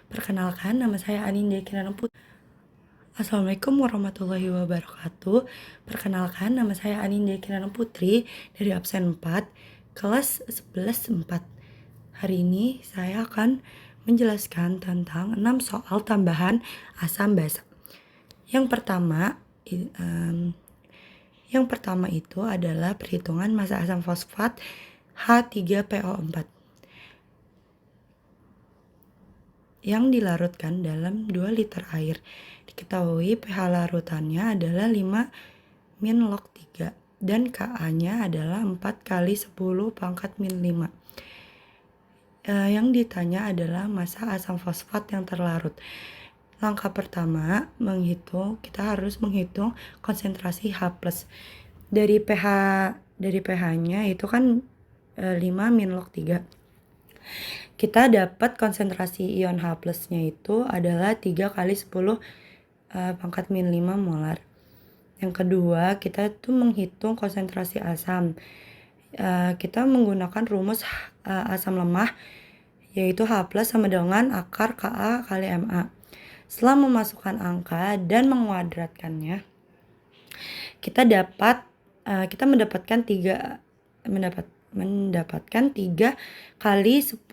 Perkenalkan, nama saya Anindya Kirana Putri. Assalamualaikum warahmatullahi wabarakatuh. Perkenalkan, nama saya Anindya Kirana Putri dari absen 4, kelas 11 4. Hari ini saya akan menjelaskan tentang 6 soal tambahan asam basa. Yang pertama itu adalah perhitungan massa asam fosfat H3PO4 yang dilarutkan dalam 2 liter air. Diketahui pH larutannya adalah 5 min log 3 dan Ka-nya adalah 4 kali 10 pangkat min 5. Yang ditanya adalah massa asam fosfat yang terlarut. Langkah pertama, kita harus menghitung konsentrasi H+. Dari pH-nya itu kan 5 min log 3. Kita dapat konsentrasi ion H+-nya itu adalah 3 kali 10 pangkat min 5 molar. Yang kedua, kita tuh menghitung konsentrasi asam. Kita menggunakan rumus asam lemah, yaitu H+ sama dengan akar Ka kali Ma. Setelah memasukkan angka dan menguadratkannya, kita mendapatkan 3 kali 10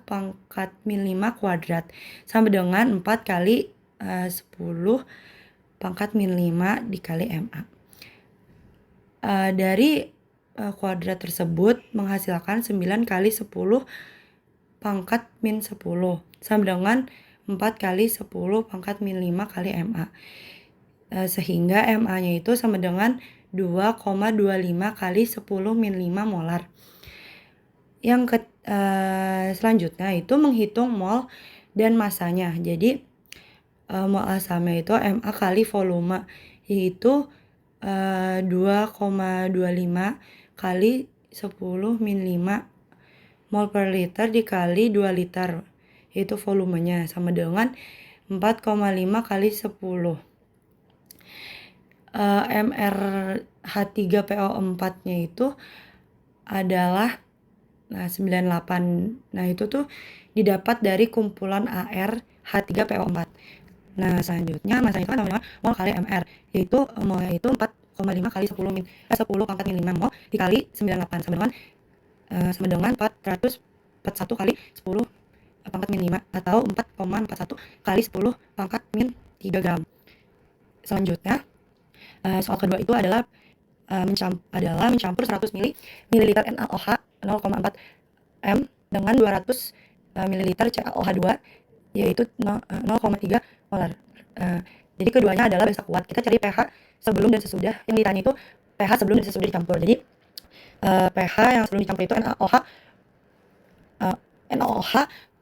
pangkat min 5 kuadrat sama dengan 4 kali 10 pangkat min 5 dikali Ma. Dari kuadrat tersebut menghasilkan 9 kali 10 pangkat min 10 sama dengan 4 kali 10 pangkat min 5 kali Ma. Sehingga Ma-nya itu sama dengan 2,25 kali 10 min 5 molar. Yang selanjutnya itu menghitung mol dan masanya. Jadi mol asamnya itu Ma kali volume, yaitu 2,25 kali 10 min 5 mol per liter dikali 2 liter, yaitu volumenya sama dengan 4,5 kali 10. MrH3PO4-nya itu adalah 98. Nah, itu tuh didapat dari kumpulan Ar H3PO4. Nah, selanjutnya masanya itu kan namanya mol kali Mr, yaitu molnya itu 4,5 kali 10 pangkat min 5 mol dikali 98 sama dengan 441 kali 10 pangkat min 5 atau 4,41 kali 10 pangkat min 3 gram. Selanjutnya, soal kedua itu adalah mencampur 100 ml NaOH 0,4 m dengan 200 ml CaOH2 yaitu 0,3 molar. Jadi keduanya adalah basa kuat. Kita cari pH sebelum dan sesudah. Yang ditanya itu pH sebelum dan sesudah dicampur. Jadi pH yang sebelum dicampur itu NaOH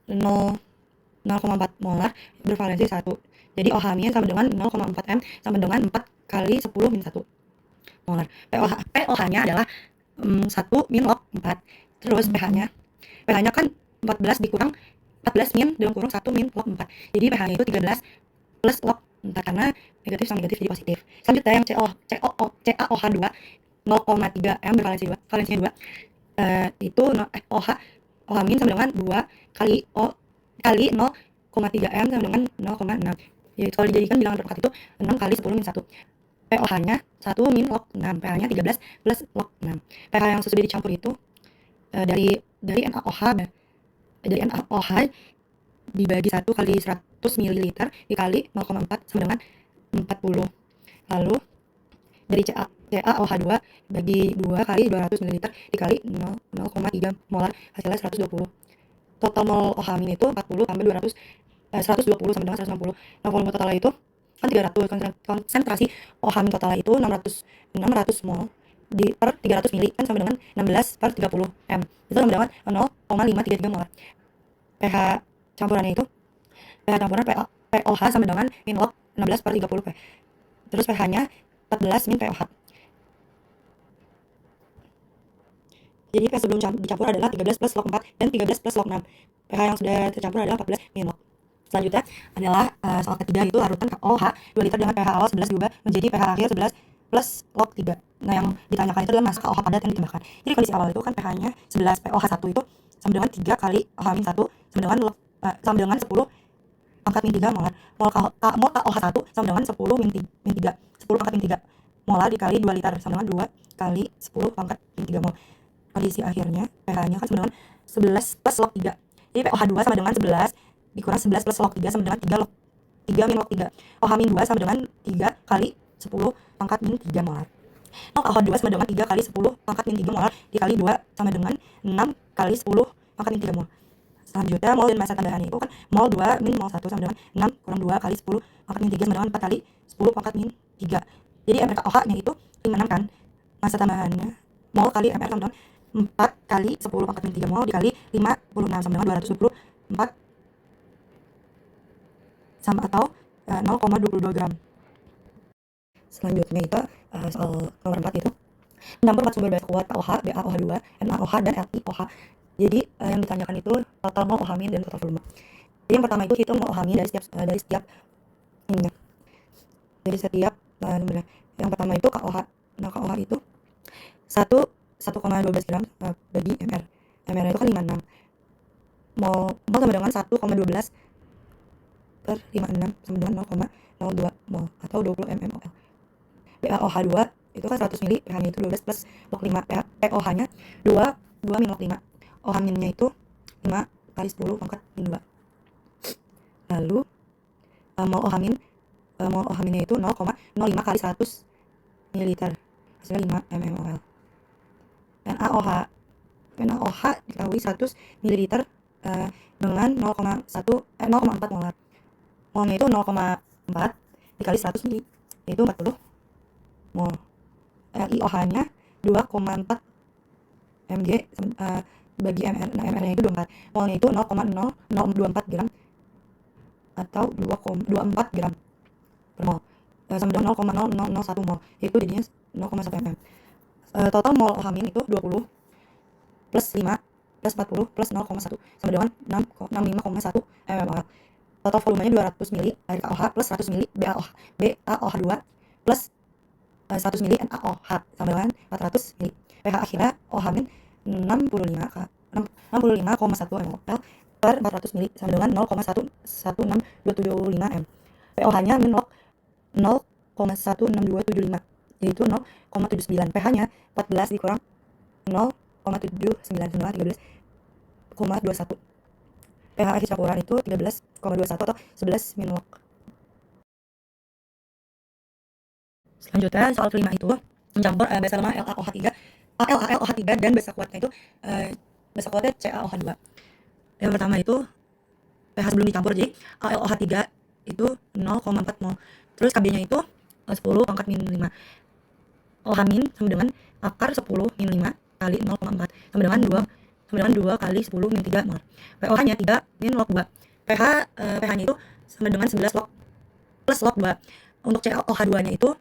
0,4 molar bervalensi 1. Jadi OH-nya sama dengan 0,4 m sama dengan 4 kali 10 min 1 molar. pOH-nya adalah 1 min log 4. Terus pH-nya kan 14 dikurang 14 min dalam kurung 1 min log 4. Jadi pH-nya itu 13 plus log 4 karena negatif sama negatif jadi positif. Selanjutnya yang CaOH2 0,3 m bervalensinya 2. Itu OH min sama dengan 2 kali 0,3 m sama dengan 0,6. Jadi kalau dijadikan bilangan terdekat itu 6 kali 10 min 1. pOH-nya 1 min log 6, pH-nya 13 plus log 6. pH yang sesudah dicampur itu dari NaOH dibagi 1 kali 100 ml dikali 0,4 sama dengan 40. Lalu dari CaOH2 bagi 2 kali 200 ml dikali 0,3 molar hasilnya 120. Total mol OH min itu 40 tambah 200 120 sama dengan 160. Nah, volume totalnya itu kan 300. Konsentrasi OH min totalnya itu 600 mol per 300 ml kan sama dengan 16 per 30 m. Itu sama dengan 0,533 molar. pH campurannya itu POH sama dengan min log 16 per 30 P. Terus pH-nya 14 min POH. Jadi pH sebelum dicampur adalah 13 plus log 4 dan 13 plus log 6. pH yang sudah tercampur adalah 14 min log. Selanjutnya adalah soal ketiga, itu larutan OH 2 liter dengan pH awal 11 diubah menjadi pH akhir 11 plus log 3. Nah, yang ditanyakan itu adalah massa OH padat yang ditambahkan. Jadi kondisi awal itu kan pH-nya 11, pOH 1 itu sama dengan 3 kali OH min 1 sama dengan 10 pangkat min 3 molar. Mol KOH1 sama dengan 10 min 3. 10 pangkat min 3 molar dikali 2 liter sama dengan 2 kali 10 pangkat min 3 mol. Kondisi akhirnya pH-nya kan sama dengan 11 plus log 3. Jadi pOH2 sama dengan 11 dikurang 11 plus log 3 sama dengan 3 min log 3. OH min 2 sama dengan 3 kali 10 pangkat min 3 molar. Log OH2 sama dengan 3 kali 10 pangkat min 3 molar dikali 2 sama dengan 6 kali 10 pangkat min 3 mol. Selanjutnya mol dan massa tambahannya itu kan mol 2 min mol 1 sama dengan 6 kurang 2 kali 10 pangkat min 3 sama dengan 4 kali 10 pangkat min 3. Jadi MRKOH nya itu 56 kan. Massa tambahannya mol kali MR sama dengan 4 kali 10 pangkat min 3 mol dikali 56 sama dengan 224 sama atau 0,22 gram. Selanjutnya itu soal nomor 4 itu mencampur 4 sumber basa kuat KOH, BaOH2, NaOH, dan LiOH. Jadi yang ditanyakan itu total mol OH min dan total volume. Jadi yang pertama itu hitung mol OH min dari setiap ininya. Jadi setiap sumbernya. Yang pertama itu KOH. Nah, KOH itu 1,12 gram bagi MR. MR itu kan 56. Mol sama dengan 1,12 per 56 sama dengan 0,02 mol atau 20 mmol. BaOH2 itu kan 100 ml, pH-nya itu 12 plus log 5, pOH-nya 2 min log 5. OH minnya itu 5 kali 10 pangkat min 2. Lalu mol OH minnya itu 0,05 kali 100 ml. Hasilnya 5 mmol. NaOH diketahui 100 ml dengan 0,4 molar. Molnya itu 0,4 dikali 100 ml yaitu 40 mol. LiOH-nya 2,4 mg bagi MR. Nah, MR-nya itu 24. Molnya itu 0,0024 gram atau 2,24 gram per mol. Sama dengan 0,0001 mol. Itu jadinya 0,1 mm. Total mol OH min itu 20 plus 5 plus 40 plus 0,1 sama dengan 65,1 mmol. Total volumenya 200 ml air KOH plus 100 ml BaOH2 plus 100 ml NaOH sama dengan 400 ml. pH akhirnya OH min 65,1 mol per 400 ml sama dengan 0,11675 m. pOH-nya min log 0,16275 yaitu 0,79. pH-nya 14 dikurang 0,79 sama 13,21. pH akhir campuran itu 13,21 atau 11 min log. Selanjutnya soal kelima itu mencampur basa lemah LaOH3 dan basa kuatnya itu basa kuatnya CaOH2. Yang pertama itu pH sebelum dicampur, jadi LaOH3 itu 0,4 mol. Terus Kb-nya itu 10 pangkat min 5. OH min sama dengan akar 10 min 5 kali 0,4 sama dengan 2 kali 10 min 3 mol. pOH-nya 3 min log 2. pH-nya itu sama dengan 11 log plus log 2. Untuk CaOH2-nya itu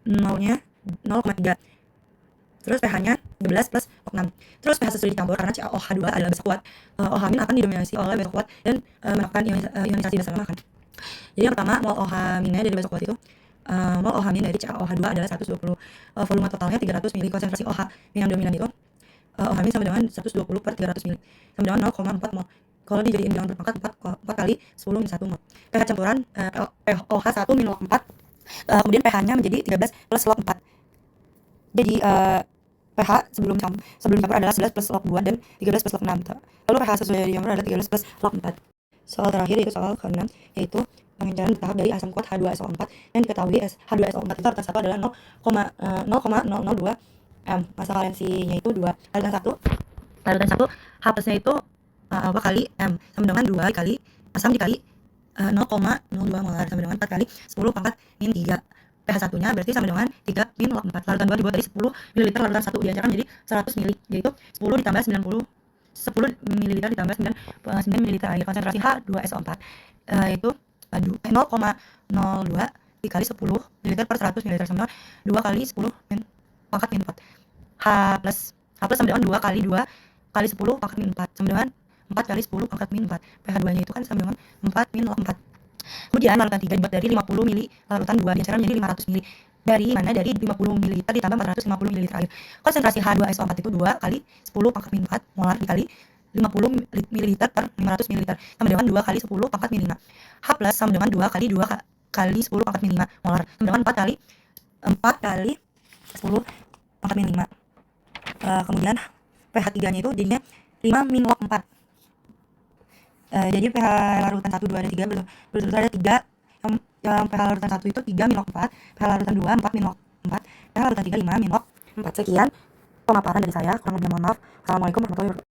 molnya 0,3. Terus pH-nya 12 plus log 6. Terus pH sesudah dicampur karena CaOH2 adalah basa kuat. OH min akan didominasi oleh basa kuat dan melakukan ionisasi basa lemah kan. Jadi yang pertama mol OH minnya dari basa kuat itu mol OH min dari CaOH2 adalah 120. Volume totalnya 300 ml. Konsentrasi OH min yang dominan itu OH min sama dengan 120 per 300 ml sama dengan 0,4 mol. Kalau dijadiin bilangan berpangkat 4 kali 10 min 1 mol. pH campuran OH 1 min log 4. Kemudian pH-nya menjadi 13 plus log 4. Jadi pH sebelum campur adalah 11 plus log 2 dan 13 plus log 6. Lalu pH sesuai dicampur adalah 13 plus log 4. Soal terakhir itu soal ke-6 yaitu pengencaran bertahap dari asam kuat H2SO4 yang diketahui H2SO4 itu larutan 1 adalah 0,002 m. Masa valensinya itu 2. Larutan 1 H plusnya itu apa kali m sama dengan 2 kali asam dikali 0,02 molar sama dengan 4 kali 10 pangkat min 3. pH satunya berarti sama dengan 3 min log 4. Larutan 2 dibuat dari 10 ml larutan 1 dihancurkan menjadi 100 ml yaitu 10 ditambah 90 10 ml ditambah 9 ml air. Konsentrasi H2SO4 itu 0,02 dikali 10 ml per 100 ml sama dengan 2 kali 10 min pangkat min 4. H plus sama dengan 2 kali 10 pangkat min 4 sama dengan 4 kali 10 pangkat min 4. pH 2 nya itu kan sama dengan 4 min log 4. Kemudian larutan 3 dibuat dari 50 ml larutan 2 dihancurkan menjadi 500 ml. Dari 50 ml ditambah 450 ml air. Konsentrasi H2SO4 itu 2 kali 10 pangkat min 4 molar dikali 50 ml per 500 ml sama dengan 2 kali 10 pangkat min 5. H plus sama dengan 2 kali 2 kali 10 pangkat min 5 molar, sama dengan 4 kali 10 pangkat min 5. Kemudian pH 3 nya itu jadinya 5 min log 4. Jadi pH larutan 1, 2, dan 3 betul-betul ada 3. Yang pH larutan 1 itu 3 min log 4, pH larutan 2 4 min log 4, pH larutan 3 5 min log 4. Sekian pemaparan dari saya, kurang lebihnya mohon maaf. Assalamualaikum warahmatullahi wabarakatuh.